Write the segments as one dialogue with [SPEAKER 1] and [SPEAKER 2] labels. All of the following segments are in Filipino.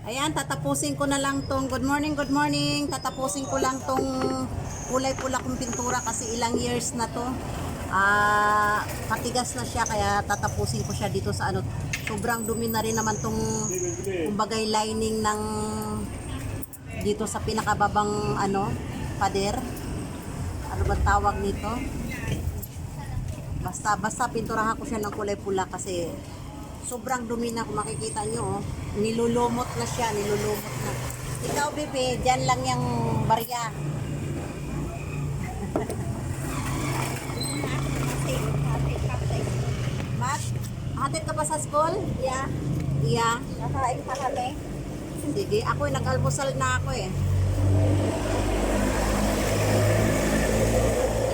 [SPEAKER 1] Ayan, tatapusin ko na lang tong good morning, good morning. Tatapusin ko lang tong kulay pula kong pintura kasi ilang years na to. Patigas na siya kaya tatapusin ko siya dito sa ano. Sobrang dumi na rin naman tong kumbagay lining ng dito sa pinakababang ano, pader. Ano ba tawag nito? Basta pinturahan ko siya ng kulay pula kasi sobrang dumi na kung makikita nyo. Oh. Nilulumot na siya, nilulumot na. Ikaw, bebe, dyan lang yung barya. Mat, hatid ka pa sa school?
[SPEAKER 2] Yeah.
[SPEAKER 1] Yeah.
[SPEAKER 2] Nakain pa kami.
[SPEAKER 1] Sige, ako nag-almusal na ako eh.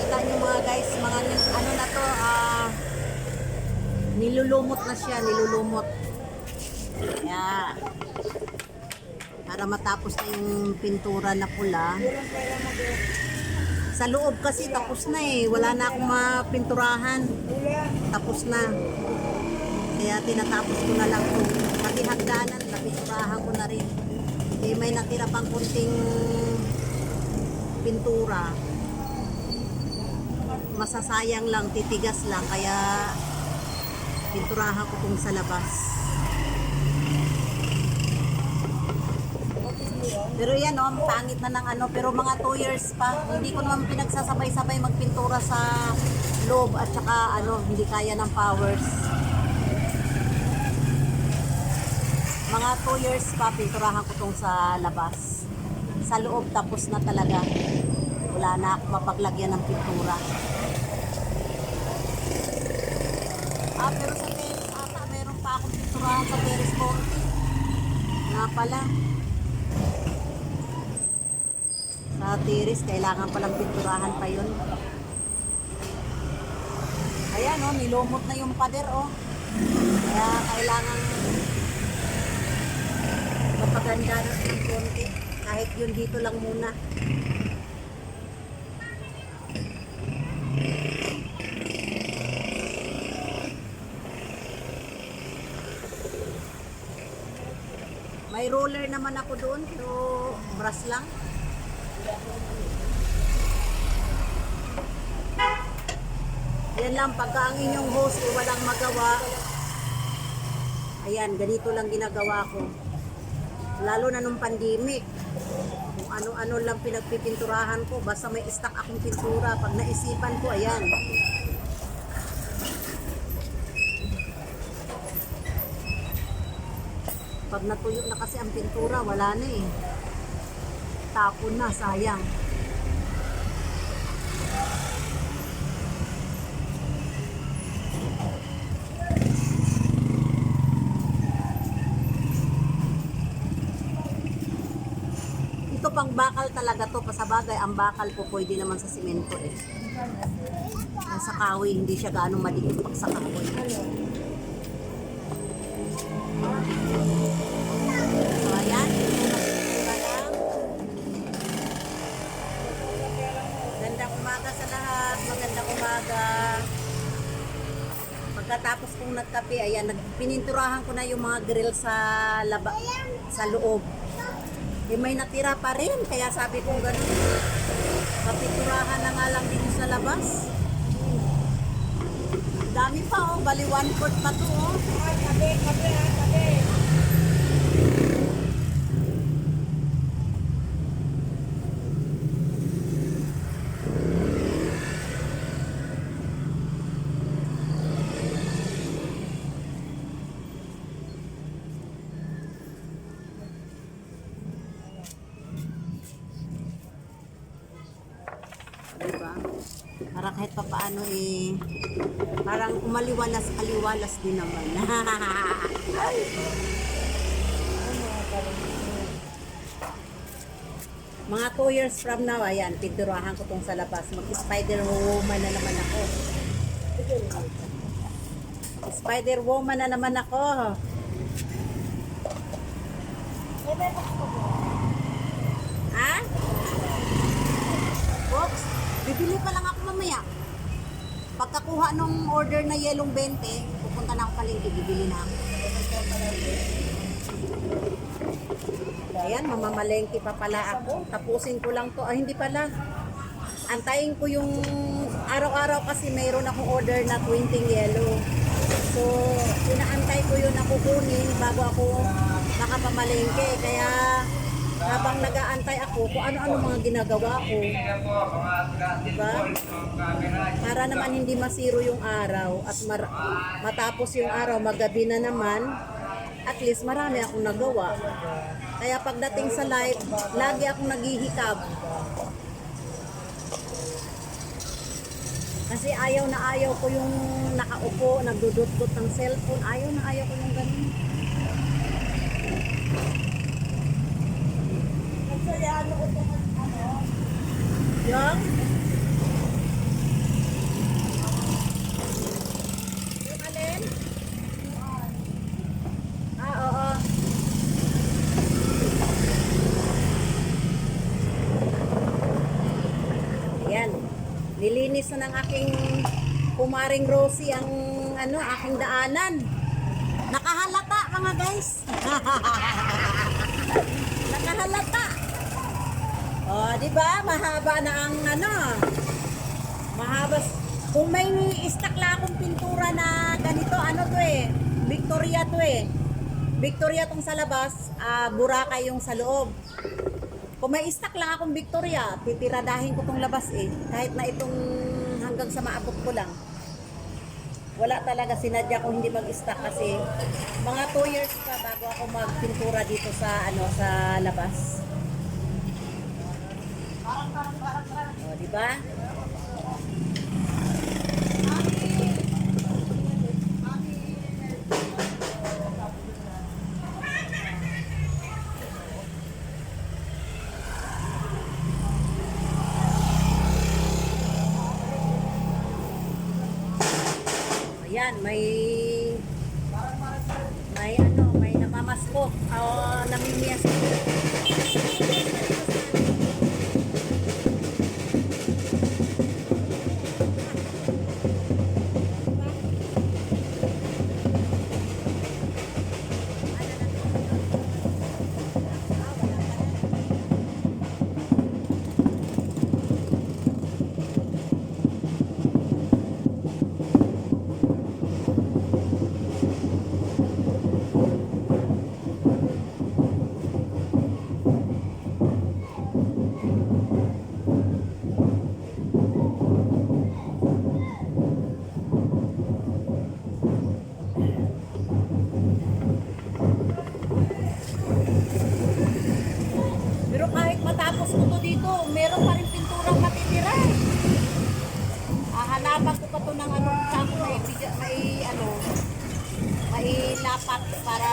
[SPEAKER 1] Kita nyo mga guys, mga ano na to, nilulumot na siya, nilulumot. Kaya, para matapos na yung pintura na pula. Sa loob kasi tapos na eh. Wala na akong mapinturahan. Tapos na. Kaya tinatapos ko na lang ito. Pati hagdanan, napinturahan ko na rin. Eh, may natira pang kunting pintura. Masasayang lang, titigas lang. Kaya pinturahan ko kung sa labas. Pero yan o, pangit na ng ano. Pero mga 2 years pa. Hindi ko naman pinagsasabay-sabay magpintura sa loob at saka ano, hindi kaya ng powers. Mga 2 years pa, pinturahan ko tong sa labas. Sa loob, tapos na talaga. Wala na ako mapaglagyan ng pintura. Pero sa terrace ata, meron pa akong pinturahan sa terrace county. Nga pala. Sa terrace, kailangan palang pinturahan pa yun. Ayan o, nilumot na yung pader o. Kaya kailangan mapaganda na ng konti. Kahit yun dito lang muna. May roller naman ako doon, pero brush lang. Yan lang, pagka ang inyong host ay walang magawa, ayan, ganito lang ginagawa ko. Lalo na nung pandemic, kung ano-ano lang pinagpipinturahan ko, basta may stock akong pintura, pag naisipan ko, ayan. Pag natuyo na kasi ang pintura, wala na eh. Tapon na, sayang. Ito pang bakal talaga to, pasabagay ang bakal po pwede naman sa simento eh. Sa kahoy, hindi siya gaano madikit pag sa kahoy. So ayan, magandang umaga sa lahat, magandang umaga. Pagkatapos kong nagkape, ayan, pininturahan ko na yung mga grill sa loob. Eh, may natira pa rin, kaya sabi ko gano'n, mapinturahan na nga lang dito sa labas. Dami pa oh, bali 1/4 pa to oh. Tabi. Diba? Para kahit pa paano eh, parang umaliwalas-aliwalas din naman. Mga 2 years from now, ayan, pinturahan ko tong sa labas. Mag-Spider-Woman na naman ako. Spider-Woman na naman ako. Ha? Box? Bibili pa lang ako mamaya. Pagkakuha nung order na yelong 20, pupunta na ako palengke, bibili na ako. Ayan, mamamalengke pa pala ako. Tapusin ko lang to. Ah, hindi pala. Antayin ko yung araw-araw kasi mayroon akong order na 20 yellow. So, inaantay ko yun na kukunin bago ako makapamalengke. Kaya, habang nag-aantay ako kung ano-ano mga ginagawa ko. Diba? Para naman hindi masiro yung araw at matapos yung araw, magabi na naman, at least marami akong nagawa. Kaya pagdating sa live, lagi akong naghihikab. Kasi ayaw na ayaw ko yung nakaupo, nagdudot-dot ng cellphone. Ayaw na ayaw ko yung ganun. Yung? Yung alin? Ah, oo. Ayan. Nilinis na ng aking kumaring Rosie ang aking daanan. Nakahalata mga guys. Nakahalata. Oh, di ba? Mahaba na ang mahaba. Kung may stock lang akong pintura na ganito, to Victoria to Victoria tong sa labas, Boracay yung sa loob. Kung may stock lang akong Victoria, titiradahin ko tong labas kahit na itong hanggang sa maabot ko lang. Wala talaga, sinadya ko hindi mag-stock kasi mga 2 years pa bago ako magpintura dito sa sa labas. O, di ba? Ayan, may namamaskot, namimiyas. Pero kahit matapos ko to dito, meron pa rin pinturang matitira. Hanapan ko pa to ng sako may lapat para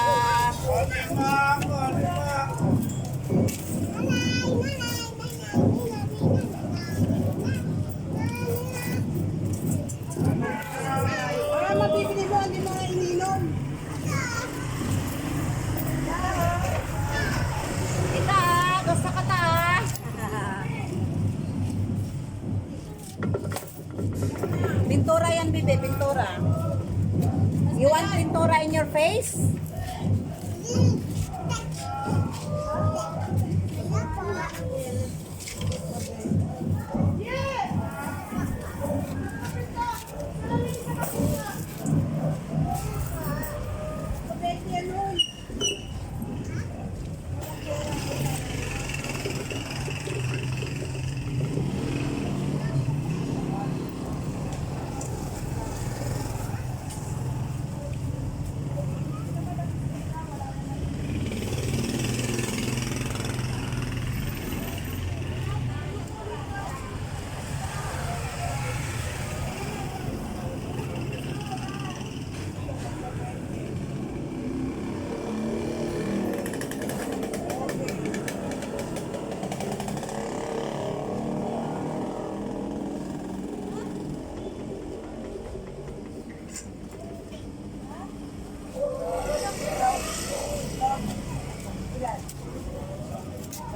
[SPEAKER 1] mabibili mo ang mga ininom. Gusto ka ta? Pintura yan, bibi, pintura. You want pintura in your face?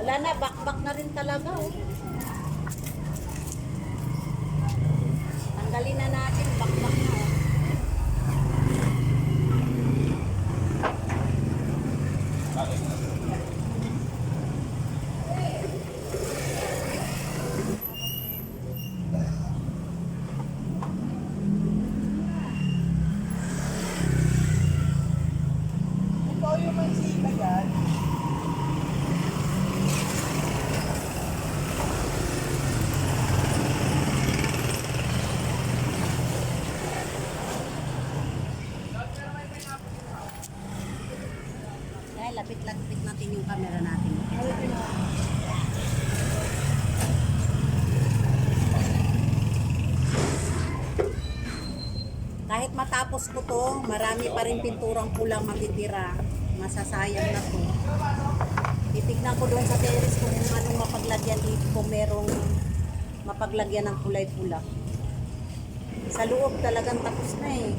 [SPEAKER 1] Wala na, bakbak na rin talaga. Tanggalin na natin, bakbak na. Lapit-lapit natin yung camera natin. Kahit matapos ko to, marami pa rin pinturang pulang matitira. Masasayang na to. Titignan ko doon sa terrace kung anong mapaglagyan dito, kung merong mapaglagyan ng kulay pula. Sa loob talagang tapos na eh.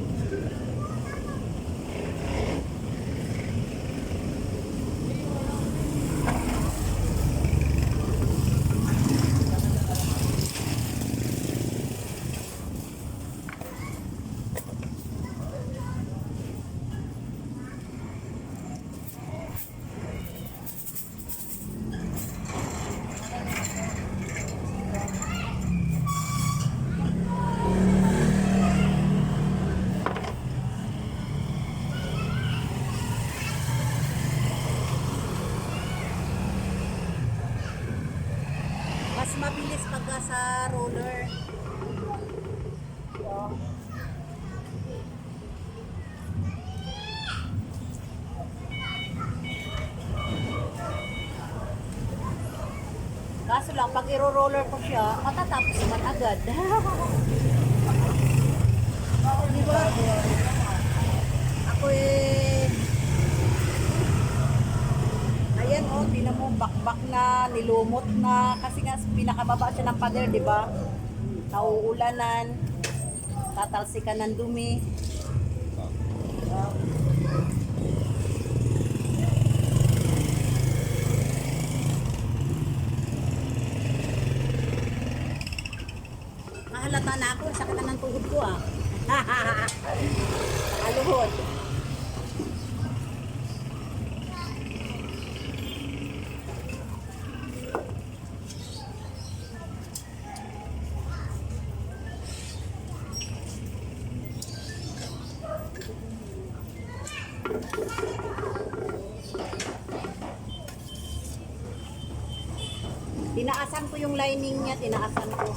[SPEAKER 1] Mas mabilis pagka sa roller. Kaso lang, pag iro-roller ko siya, matatapos naman agad. Di ba? Ako ayan oh, tinan mo, bakbak na, nilumot na, kasi nga pinakababa siya ng pader, di ba? Nauulanan, tatalsikan ng dumi. Mahalata na ako, sakit na ng tuhod ko ah. Nakaluhod. Tinaasan ko yung lining niya, tinaasan ko.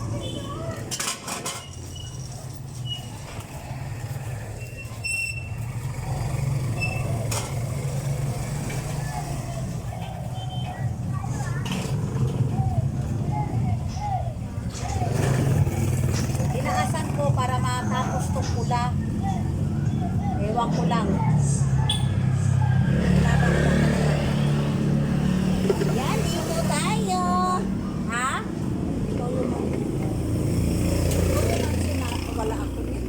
[SPEAKER 1] Tinaasan ko para matapos tong pula. Ewan ko lang. Yan, dito tayo. Ha? Ikaw yung wala ako niya.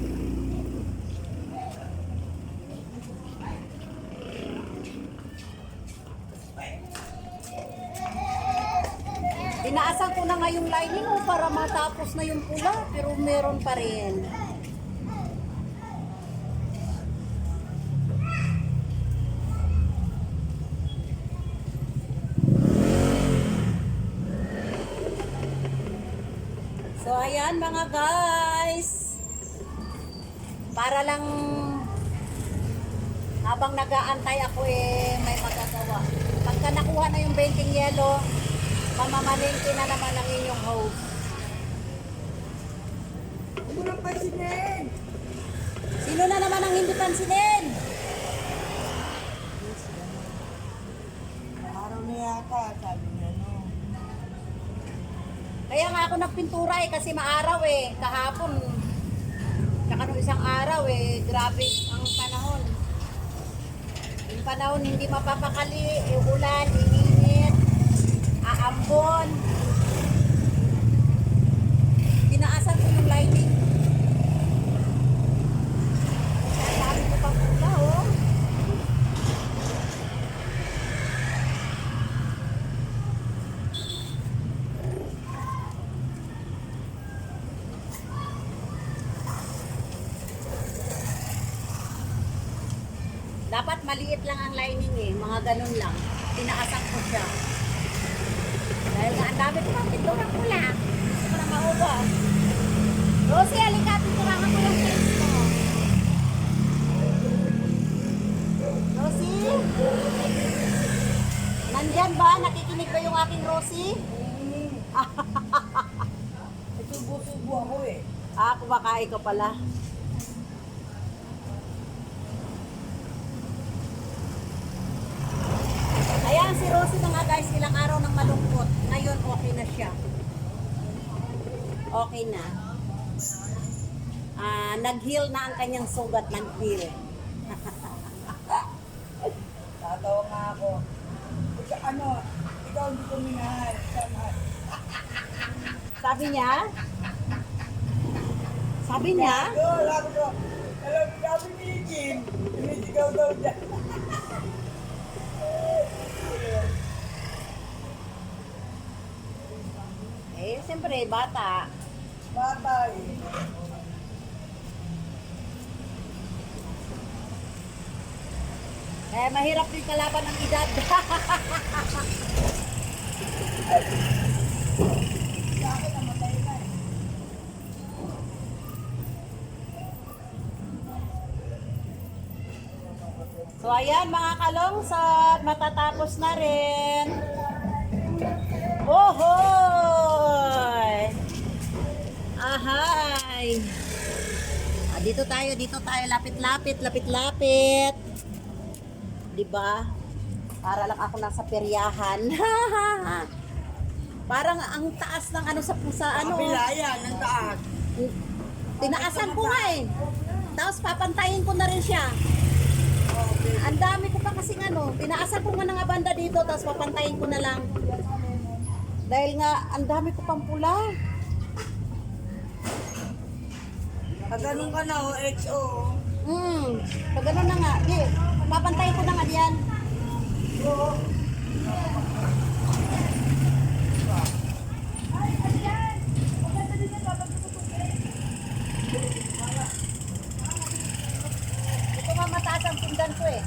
[SPEAKER 1] Tinaasan ko na nga yung lining para matapos na yung pula, pero meron pa rin. So ayan mga guys, para lang habang nag-aantay ako may magagawa. Pagka nakuha na yung 20 yelo, mamamalingki na naman ang inyong host.
[SPEAKER 2] Murang pansinin!
[SPEAKER 1] Sino na naman ang hindi pansinin?
[SPEAKER 2] Araw na yata, sabi niya, no?
[SPEAKER 1] Kaya nga ako nagpintura kasi maaraw kahapon. Tsaka nung isang araw grabe ang panahon. Yung panahon hindi mapapakali, ulan, init, aambon. Tinaasan ko yung lighting. Kasi ang dami ko pang pula, oh. Dapat maliit lang ang lining mga ganun lang. Tinaasan ko siya. Dahil nga ang dami ko pang pinturang pula. Gusto ko na maubos. Rosie, halika, pinturangan ko yung face mo. Rosie? Nandyan ba? Nakikinig ba yung aking Rosie?
[SPEAKER 2] Subo-subo ako
[SPEAKER 1] Kumakain ka pala. Ayan si Rosie na nga guys, ilang araw nang malungkot. Ngayon okay na siya. Okay na. Nag-heal na ang kanyang sugat, nag-heal.
[SPEAKER 2] Tatawa nga ako. Ikaw hindi ko minahal.
[SPEAKER 1] Sabi niya? Sabi niya?
[SPEAKER 2] Sabi ni Jim, sinisigaw daw dyan.
[SPEAKER 1] Siyempre, bata.
[SPEAKER 2] Bata eh.
[SPEAKER 1] Mahirap din kalaban ng edad.
[SPEAKER 2] Bakit namatay na eh?
[SPEAKER 1] So ayan mga kalungsod, matatapos na rin. Ohoy! Ahay! Dito tayo, lapit-lapit. Diba? Para lang ako nasa peryahan. Parang ang taas ng ano sa pusa, ano.
[SPEAKER 2] Kabilayan, ang taas.
[SPEAKER 1] Tinaasan ko nga eh. Tapos papantayin ko na rin siya. Ang dami ko pa kasing ano. Tinaasan ko nga ng banda dito, tapos papantayin ko na lang. Dahil nga, ang dami ko pang pula.
[SPEAKER 2] Pag ganun ka na, XO.
[SPEAKER 1] Pag gano'n na nga, papantayin ko na nga diyan. Ito nga mataas ang sundan ko eh.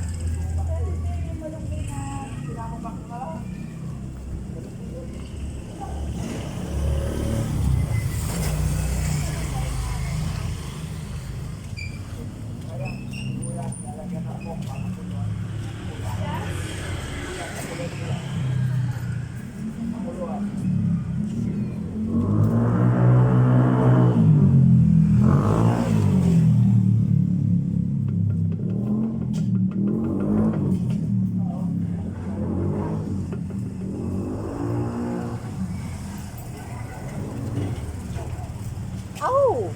[SPEAKER 1] Oh!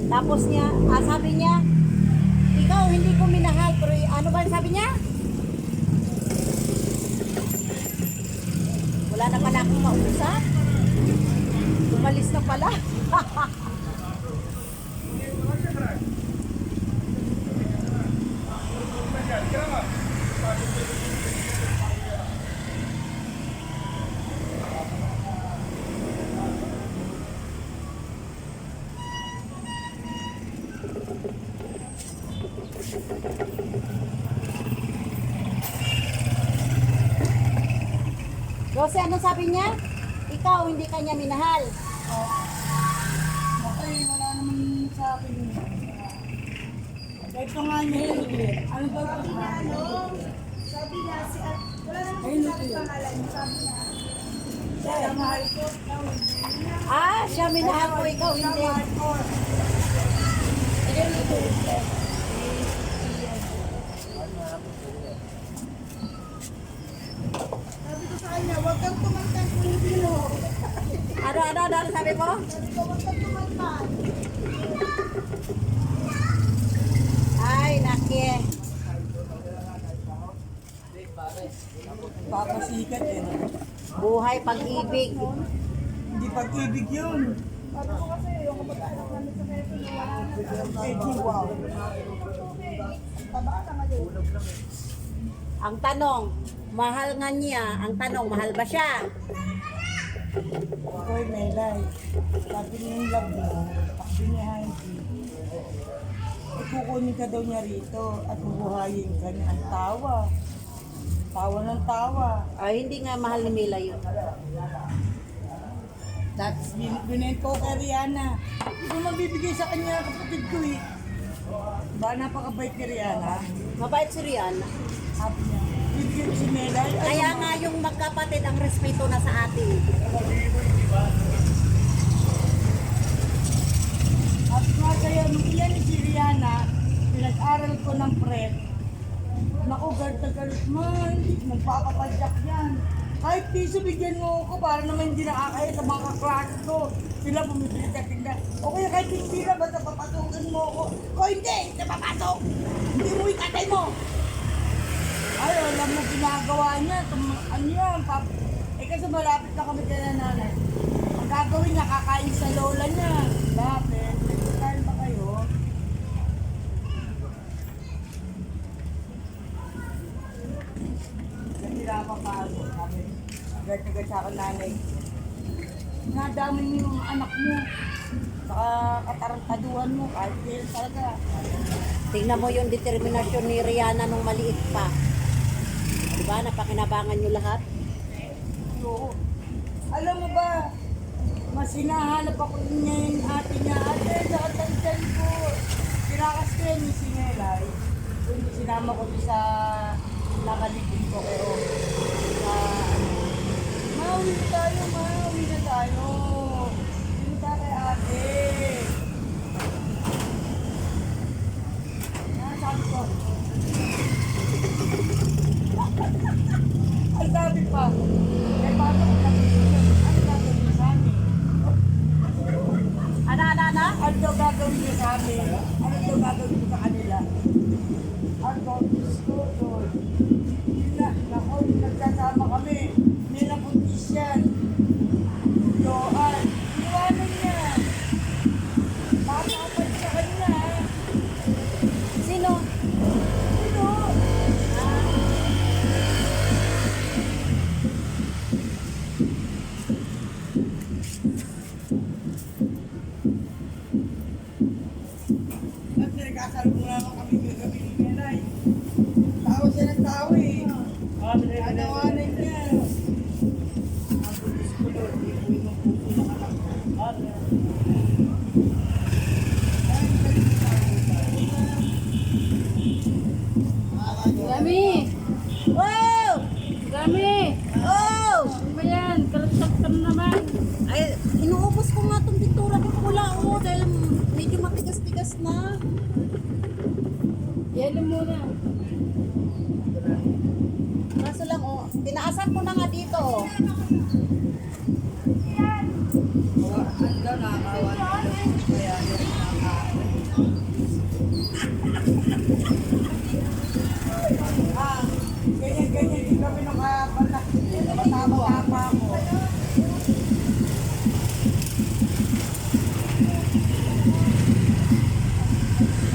[SPEAKER 1] Tapos niya, sabi niya, ikaw hindi ko minahal, pero ano ba sabi niya? Wala na pala akong mausap. Umalis na pala. Rosie, ano sabi niya? Ikaw, hindi kanya minahal.
[SPEAKER 2] Okay, wala naman sa akin. Ito nga niya eh. Ano ba ito? Sabi niya, wala naman sa pangalan niya. Sabi niya, siya mahal ko.
[SPEAKER 1] Siya minahal ko, ikaw hindi.
[SPEAKER 2] Sabi ko sa kanya, huwag kang tumantan kung hindi mo.
[SPEAKER 1] Ano sabi mo?
[SPEAKER 2] Sabi ko, huwag kang tumantan.
[SPEAKER 1] Ay, naki.
[SPEAKER 2] Papasikat eh.
[SPEAKER 1] Buhay pag-ibig.
[SPEAKER 2] Hindi pag-ibig yun. Sabi ko kasi, yung kapag-anak namin sa meso na wala na. Eh, wow. Taba ka ngayon.
[SPEAKER 1] Ang tanong, mahal nga niya. Ang tanong, mahal ba siya?
[SPEAKER 2] Oy, Melay. Sabi niya yung love mo. Sabi niya, Heidi. Kukunin ka daw niya rito at bubuhayin ka niya. Ang tawa. Tawa ng tawa.
[SPEAKER 1] Ay, hindi nga mahal ni Mila yun.
[SPEAKER 2] Tapos binenta ko kay Rihanna. Hindi ko mabibigay sa kanya kapatid ko eh. Ba napakabait kay Rihanna?
[SPEAKER 1] Mabait si Rihanna.
[SPEAKER 2] Sabi niya, bibigyan si Melay.
[SPEAKER 1] Kaya nga yung magkapatid ang respeto na sa atin.
[SPEAKER 2] At nga kaya, nung iyan ni si Rihanna, pinag-aral ko ng prep. Naku, guard na galit man. Nagpapapadyak yan. Kahit piso bigyan mo ako para naman hindi nakakaya sa mga kaklase ko. Sila bumibili sa tinda. O kaya kahit hindi na, basta papatukan mo ako. O hindi, hindi papasok. Hindi mo ikatay mo. Ay, alam mo ginagawa niya. Ano yan? Kasi malapit na kami kaya nanay. Ang gagawin niya, kakain sa lola niya. Bakit? Kain ba kayo? Nahirapan pa ako. Sabi, agad-agad sa akin nanay. Nadami mo yung anak mo. Saka katarantaduhan mo. Kahit kaya talaga.
[SPEAKER 1] Tingnan mo yung determinasyon ni Rihanna nung maliit pa. Diba? Napakinabangan nyo lahat.
[SPEAKER 2] Oo. Alam mo ba, mas hinahanap ako niya yung ate niya. Ate, nakatagdan ko. Kinakas ko yan yung sinelay. Kung sinama ko doon sa nakalipin ko kayo. Sa ano, mauwi na tayo, mauwi na tayo. Pinta kay ate. Sabi ko, ay sabi pa, kay paano ko nag-isip, ano gagawin niyo sa amin?
[SPEAKER 1] Ana?
[SPEAKER 2] Ano daw gagawin niyo sa amin? Ano daw gagawin niyo sa kanila? Ano, gusto ko. Yun na, naku, nagsasama kami. May nabuntis yan. Yoan, iwanan niya. Makapalit sa kanya.
[SPEAKER 1] Sino?
[SPEAKER 2] Sino? At nagkasalubong naman kami gagabi ni Melay. Tawa siya ng tao eh. Nagawanan niya. Ang pulis ko doon, di po yung puso ng anak ko.
[SPEAKER 3] Dami!
[SPEAKER 1] Wow!
[SPEAKER 3] Dami!
[SPEAKER 1] Oh!
[SPEAKER 3] Ano ba yan? Kalagtag ka na naman.
[SPEAKER 1] Ay, inuubos ko nga itong pintura ko pula dahil medyo matigas-tigas na.
[SPEAKER 3] Yan muna.
[SPEAKER 1] Kaso lang, tinaasan ko na nga dito.
[SPEAKER 2] Hanggang nakakawan. Kaya yung ganyan din kami nung matama pa ako.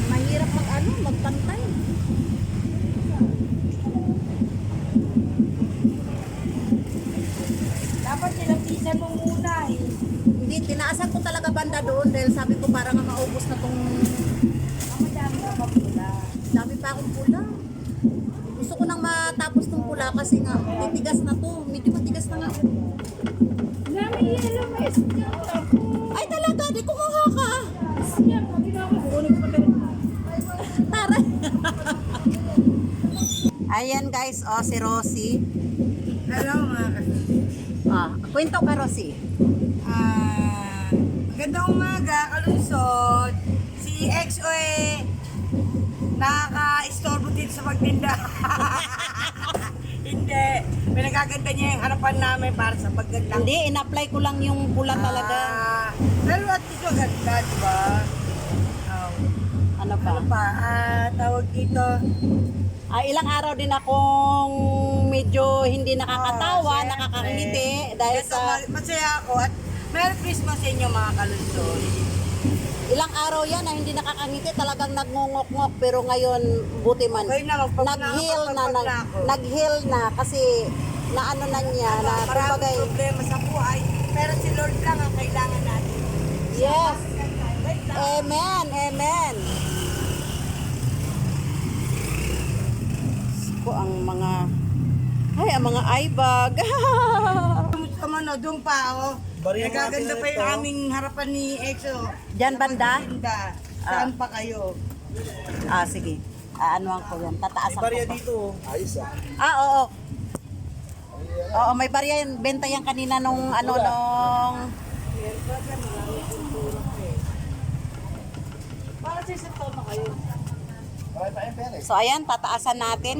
[SPEAKER 1] Mahirap magpantay.
[SPEAKER 2] Dapat nilapisan mo muna eh.
[SPEAKER 1] Hindi, tinaasan ko talaga banda doon dahil sabi ko parang nga maubos na tong
[SPEAKER 2] Ang madami na mapula.
[SPEAKER 1] dami pa akong pula. Gusto ko nang matapos tong pula kasi nga titigas na to. Medyo matigas na nga.
[SPEAKER 3] Dami yellow mais. Ako.
[SPEAKER 1] Ay talaga, di kumuha ka.
[SPEAKER 3] Yan, pag ako. Kunin ko pa rin.
[SPEAKER 1] Tara. Ayan guys, si Rosie.
[SPEAKER 2] Hello mga kasi.
[SPEAKER 1] Kwento ka Rosie.
[SPEAKER 2] Magandang umaga, kalusot. Si XO nakaka-istorbo dito sa magtinda. Hindi. Pinagaganda niya yung harapan namin para sa pagganda.
[SPEAKER 1] Hindi, in-apply ko lang yung pula talaga.
[SPEAKER 2] Pero at ito ganda, di ba?
[SPEAKER 1] Ano pa?
[SPEAKER 2] Ano pa? Tawag dito.
[SPEAKER 1] Ilang araw din akong medyo hindi nakakatawa,
[SPEAKER 2] syempre.
[SPEAKER 1] nakakangiti dahil
[SPEAKER 2] Ito,
[SPEAKER 1] sa
[SPEAKER 2] masaya ako at Merry Christmas sa inyo mga kalusot.
[SPEAKER 1] ilang araw yan na hindi nakakangiti, talagang nagngungok-ngok pero ngayon buti man.
[SPEAKER 2] Okay na,
[SPEAKER 1] Nag-heal na,
[SPEAKER 2] ako.
[SPEAKER 1] nag-heal na kasi naano na niya na
[SPEAKER 2] Maraming
[SPEAKER 1] kumbaga
[SPEAKER 2] problema sa buhay, pero si Lord lang ang kailangan natin.
[SPEAKER 1] yes.
[SPEAKER 2] Wait lang.
[SPEAKER 1] Amen, amen. Ko ang mga eye bag.
[SPEAKER 2] Kamusta man o, doon pa o. Nagaganda pa yung aming harapan ni EXO.
[SPEAKER 1] Diyan banda?
[SPEAKER 2] Tinda. Saan pa kayo?
[SPEAKER 1] Sige. Aanuhan ko yan. Tataasan ko pa.
[SPEAKER 4] dito. Ayos ah.
[SPEAKER 1] Ah, oo. Oo, may barya yan. Benta yan kanina nung ano, nung...
[SPEAKER 2] Para sa isang taon na kayo.
[SPEAKER 4] Marami pa yung pera eh.
[SPEAKER 1] So, ayan, tataasan natin.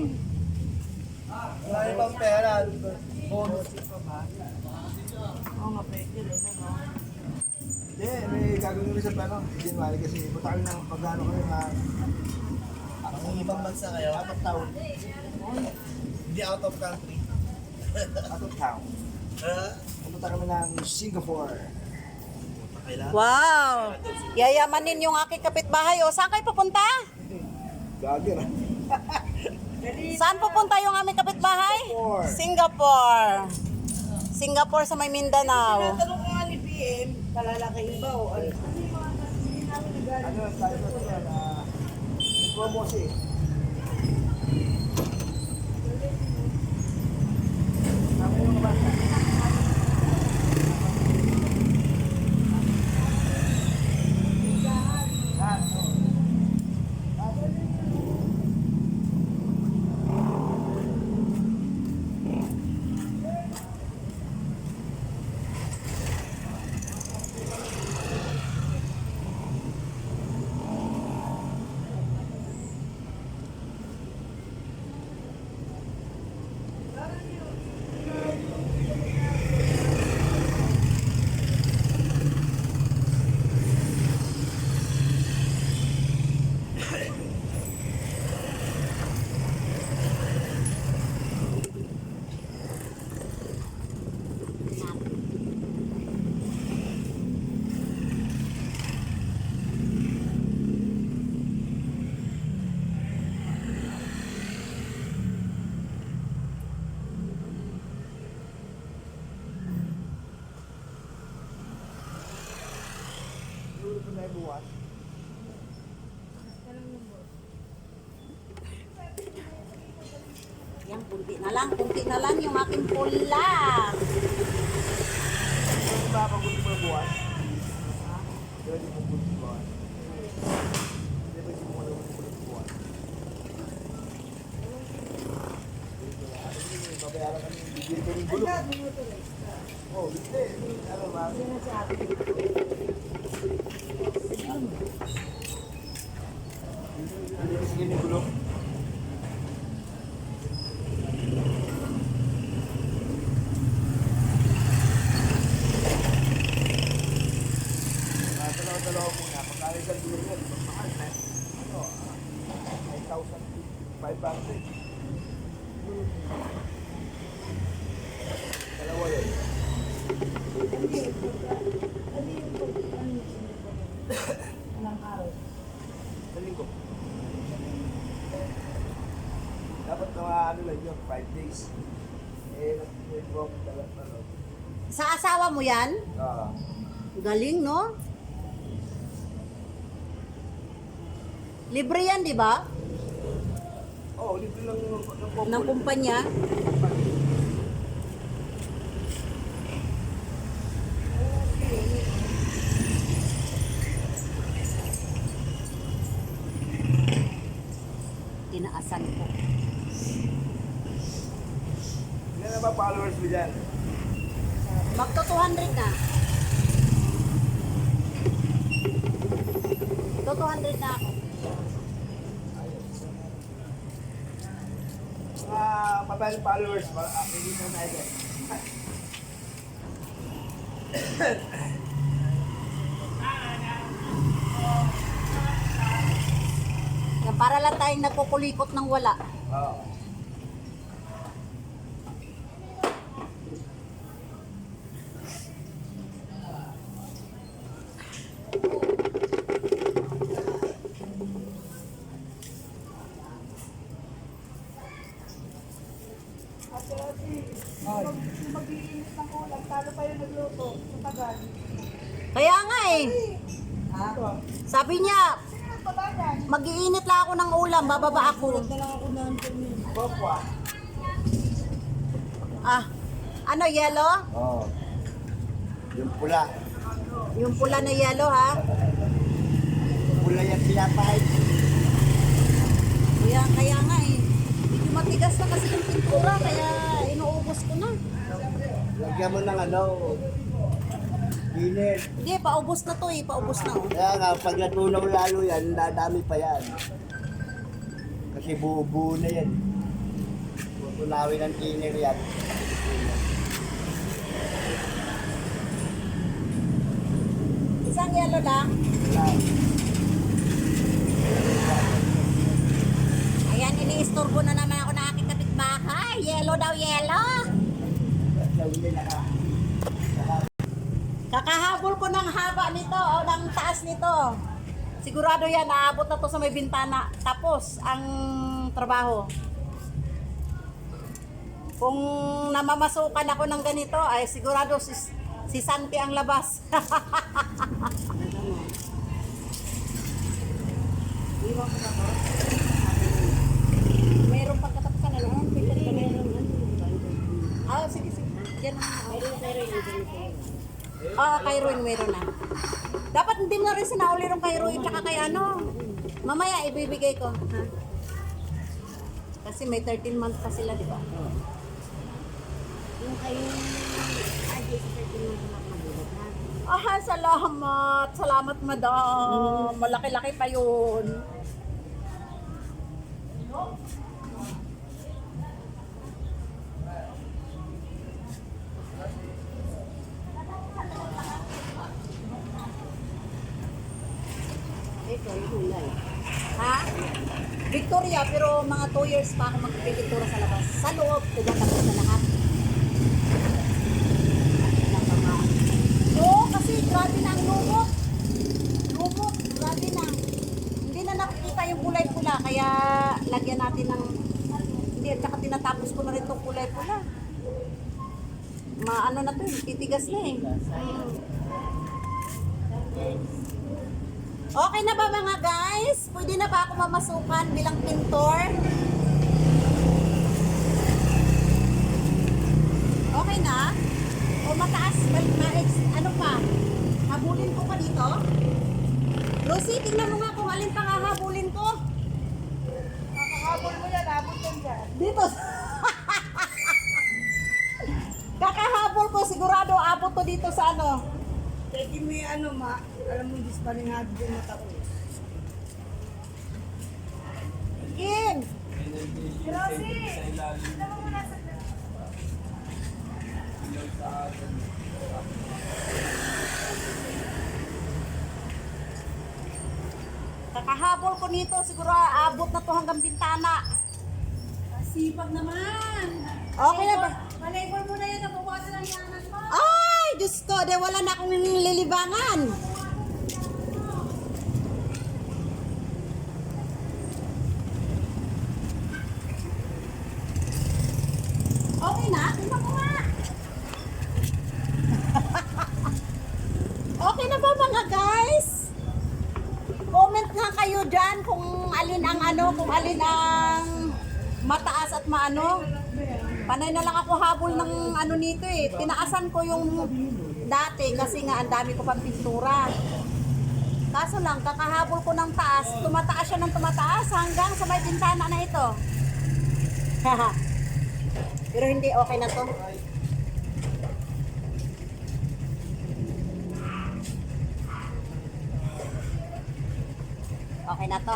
[SPEAKER 4] Marami pang pera. Bonus.
[SPEAKER 2] Oo nga, pwede rin, ano?
[SPEAKER 4] Hindi, may gagawin kami sa plano. January kasi punta kami ng pagano kami na ang ibang bansa kayo, out of town. Hindi out of country. Out of town. Pumunta kami ng Singapore. Kailan?
[SPEAKER 1] Wow! Yayamanin yung aking kapitbahay. O, saan kayo pupunta?
[SPEAKER 4] Gagawin.
[SPEAKER 1] Saan pupunta yung aming kapitbahay?
[SPEAKER 4] Singapore.
[SPEAKER 1] Singapore. Singapore sa may Mindanao.
[SPEAKER 2] Tinatanong ko nga ni PM, talalakihin ba o ano? Hindi namin nagalit.
[SPEAKER 4] Ano, tayo na ito na promosi.
[SPEAKER 1] Yan, kunti na lang yung aking pula.
[SPEAKER 4] Ano ba pag gusto mo ng buwan? Pwede mo gusto ng buwan. Hindi ba hindi mo alam kung gusto ng buwan? Babayaran kami, bibili ko ng gulo. Oh, hindi. Ano ba? Hindi kasi ganyan gulo. Dalawa muna. Pagkali sa gulo niya, di ba mahal na? Ano? 5,500. Dalawa yun.
[SPEAKER 2] Anong araw?
[SPEAKER 4] Sa linggo. Dapat mga ano lang yun, 5 days. Nag-program talaga ano.
[SPEAKER 1] Sa asawa mo yan? Galing, no? Libre yan, di ba?
[SPEAKER 4] Oo, libre lang
[SPEAKER 1] Ng kumpanya. Tinaasan ko.
[SPEAKER 4] Ilan na ba followers mo dyan?
[SPEAKER 1] Magto 200 na. Ito 200 na ako.
[SPEAKER 4] Mga mabalik followers, hindi na natin.
[SPEAKER 1] Yan, para lang tayong nagkukulikot ng wala.
[SPEAKER 4] Oo.
[SPEAKER 2] Mag-iinit ng ulam, talo pa yung nagluto sa tagal.
[SPEAKER 1] Kaya nga eh.
[SPEAKER 2] Ha?
[SPEAKER 1] Sabi niya,
[SPEAKER 2] Sino nagbabayan?
[SPEAKER 1] mag-iinit lang ako ng ulam, bababa ako.
[SPEAKER 2] Na lang ako nandun yun.
[SPEAKER 4] Popwa.
[SPEAKER 1] Ah, ano, yellow?
[SPEAKER 4] Oo. Yung pula.
[SPEAKER 1] Yung pula na yellow, ha?
[SPEAKER 4] Pula yung pinapahid.
[SPEAKER 1] Kaya nga eh. Medyo matigas na kasi yung pintura, kaya inuubos ko na.
[SPEAKER 4] Lagyan mo ng ano, init.
[SPEAKER 1] Hindi, paubos na to eh. Paubos na oh.
[SPEAKER 4] Kaya nga, pag natunaw lalo yan, dadami pa yan. Kasi buo-buo na yan. Tunawin ng thinner yan.
[SPEAKER 1] Isang yellow lang.
[SPEAKER 4] Wala.
[SPEAKER 1] Ayan, iniistorbo na naman ako ng aking kapitbahay. Yellow daw, yellow.
[SPEAKER 4] Sabi nila,
[SPEAKER 1] Kakahabol ko ng haba nito o ng taas nito. Sigurado yan, naabot na to sa may bintana. Tapos, ang trabaho. Kung namamasukan ako ng ganito, ay sigurado si Santi ang labas. Iwan ko na to. Meron pagkatapusan na lang. Ah, sige, sige. Diyan na. Kay Ruin meron na. Dapat hindi na rin sinauli rin kay Ruin tsaka kay ano. Mamaya ibibigay ko. Ha? Kasi may 13 months pa sila, di ba?
[SPEAKER 3] Yung kayo, ay, sa 13 months na magulat na.
[SPEAKER 1] Salamat. Salamat, madam. Malaki-laki pa yun.
[SPEAKER 3] Ito, yung kulay.
[SPEAKER 1] Ha? Victoria, pero mga 2 years pa ako magpipintura sa labas. Sa loob, tapos na lahat. Oo, kasi grabe na ang lumot. Lumot, grabe na. Hindi na nakikita yung kulay pula, kaya lagyan natin ng... Hindi, at saka tinatapos ko na rin itong kulay pula. Maano na to, titigas na eh. Okay na ba mga guys? Pwede na ba ako mamasukan bilang pintor? Okay na? O mataas? Ano pa? Habulin ko pa dito? Lucy, tingnan mo nga kung alin pang hahabulin ko.
[SPEAKER 2] Kakahabol mo yan, abot yan dyan.
[SPEAKER 1] Dito. Kakahabol ko, sigurado abot to dito sa ano.
[SPEAKER 2] Kaya may ano ma, alam mo, dispaningado yung mata ko.
[SPEAKER 1] Kim! Kakahabol ko nito, siguro abot na to hanggang bintana.
[SPEAKER 3] Sipag naman.
[SPEAKER 1] Okay na ba?
[SPEAKER 3] Malabor mo na yan, nabawasan ang yaman mo.
[SPEAKER 1] Ay, Diyos ko, de wala na akong nililibangan. Okay na? Tingnan mo nga. Okay na ba mga guys? Comment nga kayo dyan kung alin ang ano, kung alin ang mataas at maano. Panay na lang ako habol ng ano nito eh. Tinaasan ko yung dati kasi nga ang dami ko pang pintura. Kaso lang, kakahabol ko ng taas, tumataas siya ng tumataas hanggang sa may bintana na ito. Pero hindi, okay na to. Okay na to.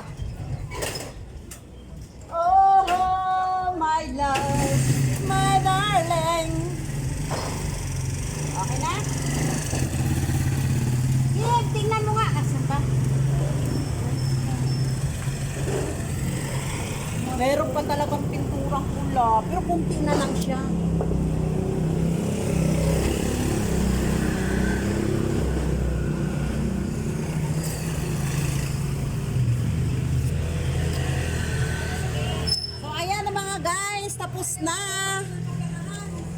[SPEAKER 1] Oh, my love, my darling. Okay na? Yeah, tingnan mo nga. Asan ba? Meron pa talagang pinturang pula, pero kunti na lang siya. So ayan na mga guys, tapos na.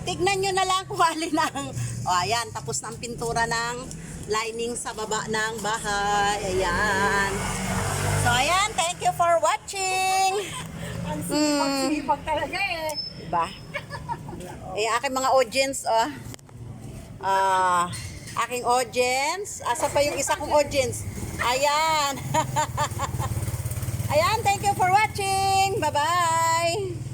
[SPEAKER 1] Tignan nyo na lang kung alin ang... O ayan, tapos na ang pintura ng lining sa baba ng bahay. Ayan. So ayan, thank you for watching.
[SPEAKER 2] Ang sipag talaga eh.
[SPEAKER 1] Diba? Aking mga audience, oh. Aking audience. Asa pa yung isa kong audience? Ayan. Ayan, thank you for watching. Bye-bye.